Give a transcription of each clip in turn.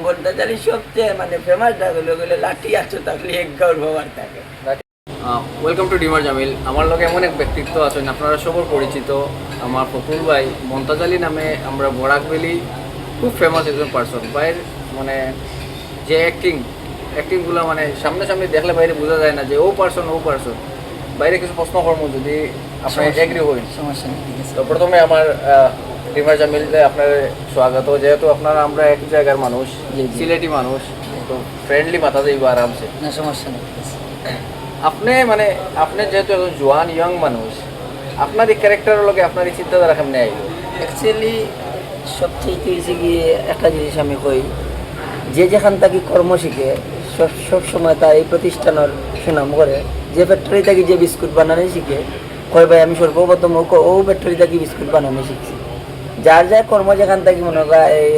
বলতে জানি সবচেয়ে মানে ফেমাস ডায়লগ হলো লাঠি আছো থাকলে এক গাঁর ব্যবহার থাকে। Welcome to dimmer Jamil. আমার লগে এমন এক ব্যক্তিত্ব আছেন, আপনারা সবর পরিচিত, আমার ফকুল ভাই মমতাজ আলী নামে। আমরা বরাকবেলি খুব ফেমাস একজন পার্সন। ভাইয়ের মানে যে অ্যাক্টিংগুলো মানে সামনে দেখলে বাইরে বোঝা যায় না যে ও পার্সন। বাইরে কিছু প্রশ্ন করবো যদি আপনার এগ্রি হই। সমস্যা নেই, ঠিক আছে। তো প্রথমে আমার ডিমার জামিল আপনার স্বাগত। যেহেতু আপনারা আমরা এক জায়গার মানুষ, সিলেটি মানুষ, তো ফ্রেন্ডলি মাথা যাইব আরামসে। না সমস্যা নেই, ঠিক আছে। আপনি যেহেতু একজন জোয়ান ইয়ং মানুষ, আপনার এই ক্যারেক্টারের লগে আপনার এই চিন্তাধারা কেমনে আইল? অ্যাকচুয়ালি সবচেয়ে হয়েছে গিয়ে একটা জিনিস আমি কই, যে যেখান থেকে কর্ম শিখে সব সময় তার এই প্রতিষ্ঠানের সুনাম করে। যে ফ্যাক্টরি থেকে যে বিস্কুট বানানো শিখে কয় ভাই আমি সর্বপ্রথম ও ফ্যাক্টরি থেকে বিস্কুট বানানো শিখছি। যার কর্ম যেখান থেকে মনে করা এই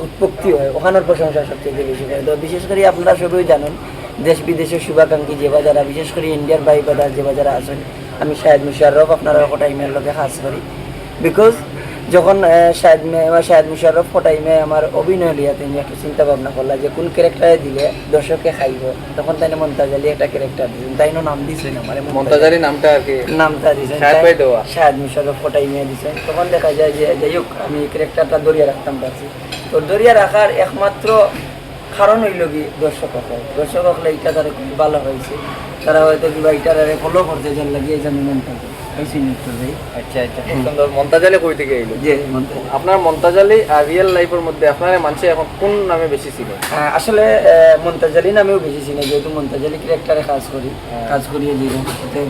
উৎপত্তি হয় ওখানের প্রশংসা সবচেয়ে বেশি হয়। তো বিশেষ করে আপনারা সবই জানেন দেশ বিদেশের শুভাকাঙ্ক্ষী যে বাজারা, বিশেষ করে ইন্ডিয়ার বাই বাজার যে বাজারা আছেন, আমি শাহেদ মুশাররফ আপনারা কটা ইমেল লোকে খাস করি। বিকজ যখন শাহেদ মুশাররফ টাইমে আমার অভিনয় লিয়া তিনি একটা চিন্তা ভাবনা করলা যে কোন ক্যারেক্টারে দিলে দর্শকে খাইব, তখন তাই মমতাজ আলী একটা ক্যারেক্টার দিয়েছেন, তাই নাম দিয়েছেন আমার মমতাজ আলী নামটা আর কি নামটা দিয়েছেন শাহেদ মুশাররফ টাইমে দিয়েছেন। তখন দেখা যায় যে যাই হোক আমি ক্যারেক্টারটা দরিয়া রাখতাম পারছি। তো দরিয়া রাখার একমাত্র কারণ হইল কি দর্শক হলে এটা তারা খুব ভালো হয়েছে, তারা হয়তো কিবা এটার ফলো করতে যান লাগিয়ে যান মমতাজ আচ্ছা খুব সুন্দর। মমতাজ আলী কই থেকে এলো? যে আপনার মমতাজ আলী আর রিয়েল লাইফের মধ্যে আপনার মানুষ এখন কোন নামে বেশি ছিল? আসলে মমতাজ আলী নামেও বেশি চিনি, যেহেতু মমতাজ আলী ক্যারেক্টারে কাজ করিয়ে দিলাম,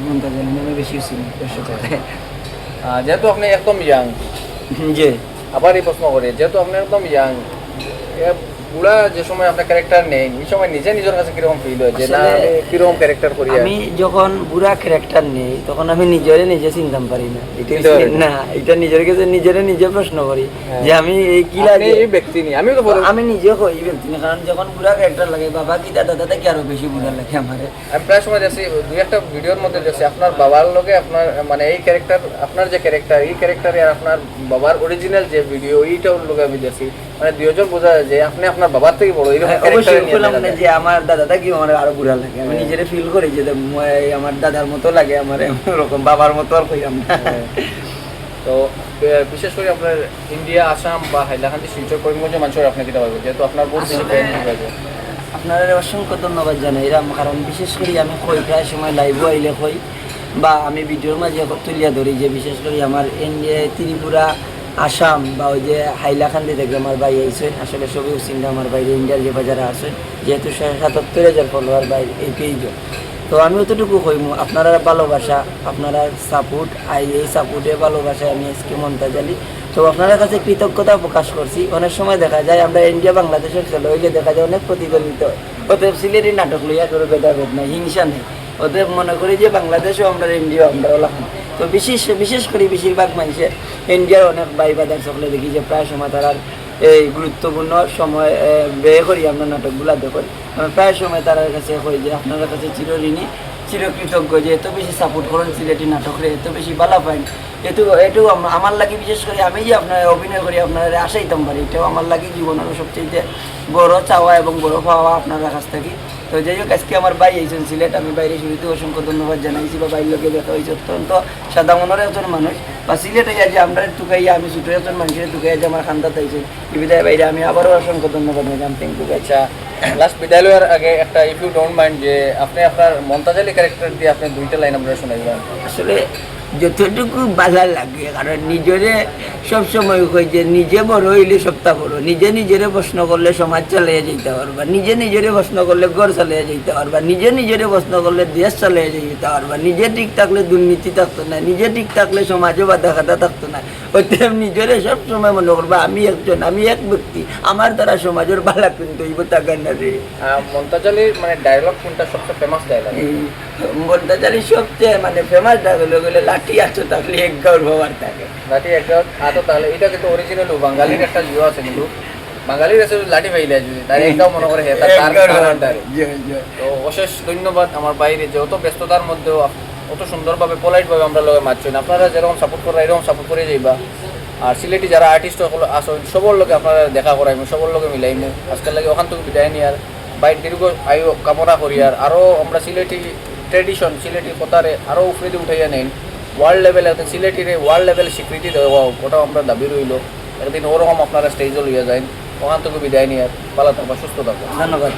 মমতাজ আলী নামে বেশি চিনি দর্শক। যেহেতু আপনি একদম ইয়াং, যে আবার এই প্রশ্ন করি, যেহেতু আপনি একদম ইয়াং, পুরা যে সময় আপনার ক্যারেক্টার নেই এই সময় নিজের কাছে কিরকম ফিল হয় যে না কিরকম ক্যারেক্টার করি? আমি যখন বুড়া ক্যারেক্টার নেই তখন আমি নিজে চিনতাম পারি না। না এটা নিজের কাছে নিজে প্রশ্ন করি যে আমি এই কি লাগে এই ব্যক্তি নেই। আমি নিজে কই ব্যক্তি না, কারণ যখন বুড়া ক্যারেক্টার লাগে বাবা কি দাদা কি আরো বেশি বুড়া লাগে আমার। আমি প্রায় সময় দেখছি দুই একটা ভিডিওর মধ্যে দেখছি আপনার বাবার লগে আপনার মানে এই ক্যারেক্টার, আপনার যে ক্যারেক্টার এই ক্যারেক্টারে আর আপনার বাবার অরিজিনাল যে ভিডিও এইটার লগে আমি দেখছি, মানে দুইজন বোঝা যায় যে আপনি আপনার বাবার থেকে বড় এরকম অবশ্যই বললাম না যে আমার দাদাটা কি আমার আরো বুড়া লাগে। আমি নিজেরে ফিল করি যে আমার দাদার মতো লাগে, আমার এরকম বাবার মতো আর কইলাম না। তো বিশেষ করে আপনার ইন্ডিয়া, আসাম বা হাইলাকান্দি, শিলচর, করিমগঞ্জের মানুষের আপনি কিটা পারবেন, যেহেতু আপনার বহুত আপনার অসংখ্য ধন্যবাদ জানাই এরকম, কারণ বিশেষ করে আমি কই প্রায় সময় লাইভও আইলে কই বা আমি ভিডিওর মাঝে তুলিয়া ধরি যে বিশেষ করে আমার ইন্ডিয়া, ত্রিপুরা, আসাম বা ওই যে হাইলাকান্দি থেকে আমার ভাই আইসেন, আসলে সবই চিন্তা আমার বাইরে ইন্ডিয়ার যে বাজারে আসেন, যেহেতু 77,000 ফলোয়ার বাইরে এই পেজও। তো আমি অতটুকু কইমু আপনারা ভালোবাসা, আপনারা সাপোর্ট, এই সাপোর্টে ভালোবাসায় আমি আজকে মমতাজ আলী। তো আপনাদের কাছে কৃতজ্ঞতা প্রকাশ করছি। অনেক সময় দেখা যায় আমরা ইন্ডিয়া বাংলাদেশের চলে হইলে দেখা যায় অনেক প্রতিদ্বন্দ্বিতা হয়, অতএব সিলেটি নাটক লইয়া করে ভেদাভেদ নাই, হিংসা নেই, অতএব মনে করি যে বাংলাদেশেও আমরা ইন্ডিয়া আমরা ওলাম। তো বিশেষ করে বেশিরভাগ মানুষের ইন্ডিয়ার অনেক ভাই বাদার সকলে দেখি যে প্রায় সময় তারা এই গুরুত্বপূর্ণ সময় ব্যয় করি আমরা নাটকগুলা দেখি, প্রায় সময় তার কাছে কই যে আপনার কাছে চিরকৃতজ্ঞ যে এত বেশি সাপোর্ট করেন সিলেটি নাটকরে, এত বেশি ভালো পাইন। এটু আমার লাগে বিশেষ করে আমি যে আপনার অভিনয় করি আপনারা আসাইতাম পারি, এটাও আমার লাগে জীবনের সবচেয়ে বড় চাওয়া এবং বড় পাওয়া আপনার কাছ থেকে। তো যাই হোক আজকে আমার ভাই এইজন সিলেট, আমি বাইরে শুরুতে অসংখ্য ধন্যবাদ জানাইছি বা বাইর লোকে দেখা হয়েছে। অত্যন্ত সাদা মনের একজন মানুষ বা সিলেটে যে আমরা টুকাইয়া আমি ছোটো একজন মানুষের টুকাইয়া যে আমার খান্দাত হয়েছে এই বিদায় বাইরে আমি আবারও অসংখ্য ধন্যবাদ ম্যাডাম, থ্যাংক ইউ। আচ্ছা লাস্ট বিদায়ের আগে একটা ইফ ইউ ডোন্ট মাইন্ড যে আপনি আপনার মমতাজ আলী ক্যারেক্টার দিয়ে আপনি দুইটা লাইন আমরা শোনাইবেন। আসলে যতটুকু ভালো লাগে, কারণ নিজেরে সবসময় কই যে নিজে বড় হইলে সপ্তাহ বড়, নিজেরে প্রশ্ন করলে সমাজ চালিয়ে যেতে পারবা, নিজেরে প্রশ্ন করলে ঘর চালিয়ে যেতে পারবা, নিজেরে প্রশ্ন করলে দেশ চালিয়ে যেতে পারবা, নিজে ঠিক থাকলে দুর্নীতি থাকতো না, নিজে ঠিক থাকলে সমাজে বাধা খাতা থাকতো না। ওইটা নিজেরে সবসময় মনে করবা আমি এক ব্যক্তি, আমার দ্বারা সমাজের ভালো কিন্তু হইব তাকার না রে। মমতাজ আলীর মানে ডায়লগ কোনটা সবচেয়ে ফেমাস ডায়লগ? মমতাজ আলীর সবচেয়ে মানে ফেমাস ডায়লগ হলো লাঠি আছো থাকলে এক গাঁর ব্যবহার থাকে। লাঠি এক গাঁর আতো তাহলে এটা কিন্তু অরিজিনাল বাঙালির একটা জিও আছে, কিন্তু বাঙালির কাছে লাঠি পাইলে যদি তার একটাও মনে করে তো অশেষ ধন্যবাদ আমার বাইরে যে অত ব্যস্ততার মধ্যেও অত সুন্দরভাবে পোলাইটভাবে আমরা লগে মারছেন। আপনারা যেরকম সাপোর্ট করা এরকম সাপোর্ট করে যাইবা। আর সিলেটি যারা আর্টিস্ট সকল আসেন সবার লোকে আপনারা দেখা করাইমু সবার লোকে মিলাইমু আজকাল লাগে ওখান থেকে বিদায় নিয়ার বাইর দীর্ঘ আয়ু কামনা করি আর আরও আমরা সিলেটি ট্রেডিশন সিলেটি কথারে আরও উপরে উঠাইয়া নেন ওয়ার্ল্ড লেভেলে সিলেটির ওয়ার্ল্ড লেভেল স্বীকৃতি দেওয়া ওটাও আমরা দাবি রইল একদিন ওরকম আপনারা স্টেজে লইয়া যান ওখান থেকে বিদায় নিয়ার ভালো থাকবা সুস্থ থাকবো ধন্যবাদ।